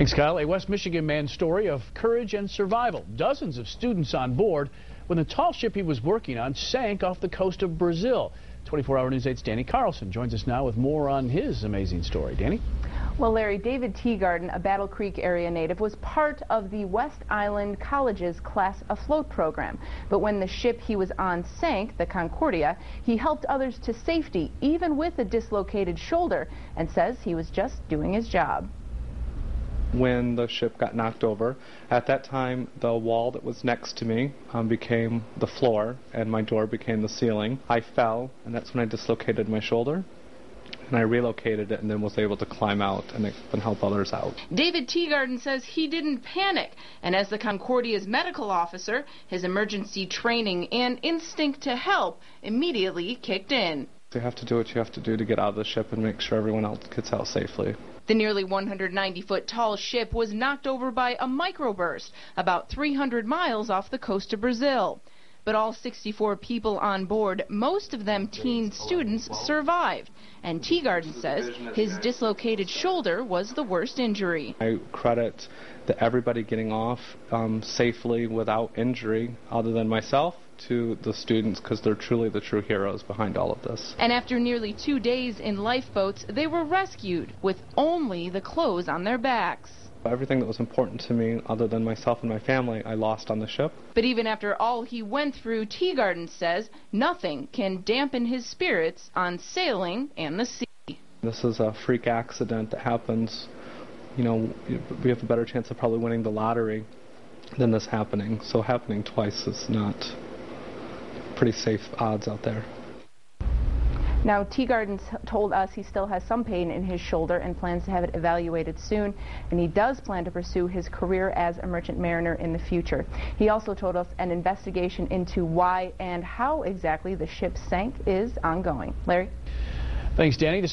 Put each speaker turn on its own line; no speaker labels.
Thanks, Kyle. A West Michigan man's story of courage and survival. Dozens of students on board when the tall ship he was working on sank off the coast of Brazil. 24-Hour News 8's Danny Carlson joins us now with more on his amazing story. Danny?
Well, Larry, David Teegarden, a Battle Creek area native, was part of the West Island College's class Afloat program. But when the ship he was on sank, the Concordia, he helped others to safety, even with a dislocated shoulder, and says he was just doing his job.
When the ship got knocked over, at that time the wall that was next to me became the floor and my door became the ceiling. I fell, and that's when I dislocated my shoulder, and I relocated it and then was able to climb out and help others out.
David Teegarden says he didn't panic, and as the Concordia's medical officer, his emergency training and instinct to help immediately kicked in.
You have to do what you have to do to get out of the ship and make sure everyone else gets out safely.
The nearly 190-foot tall ship was knocked over by a microburst about 300 miles off the coast of Brazil. But all 64 people on board, most of them teen students, survived. And Teegarden says his dislocated shoulder was the worst injury.
I credit everybody getting off safely without injury, other than myself, to the students, because they're truly the true heroes behind all of this.
And after nearly 2 days in lifeboats, they were rescued with only the clothes on their backs.
Everything that was important to me, other than myself and my family, I lost on the ship.
But even after all he went through, Teegarden says nothing can dampen his spirits on sailing and the sea.
This is a freak accident that happens. You know, we have a better chance of probably winning the lottery than this happening. So happening twice is not pretty safe odds out there.
Now, Teegarden told us he still has some pain in his shoulder and plans to have it evaluated soon, and he does plan to pursue his career as a merchant mariner in the future. He also told us an investigation into why and how exactly the ship sank is ongoing. Larry?
Thanks, Danny.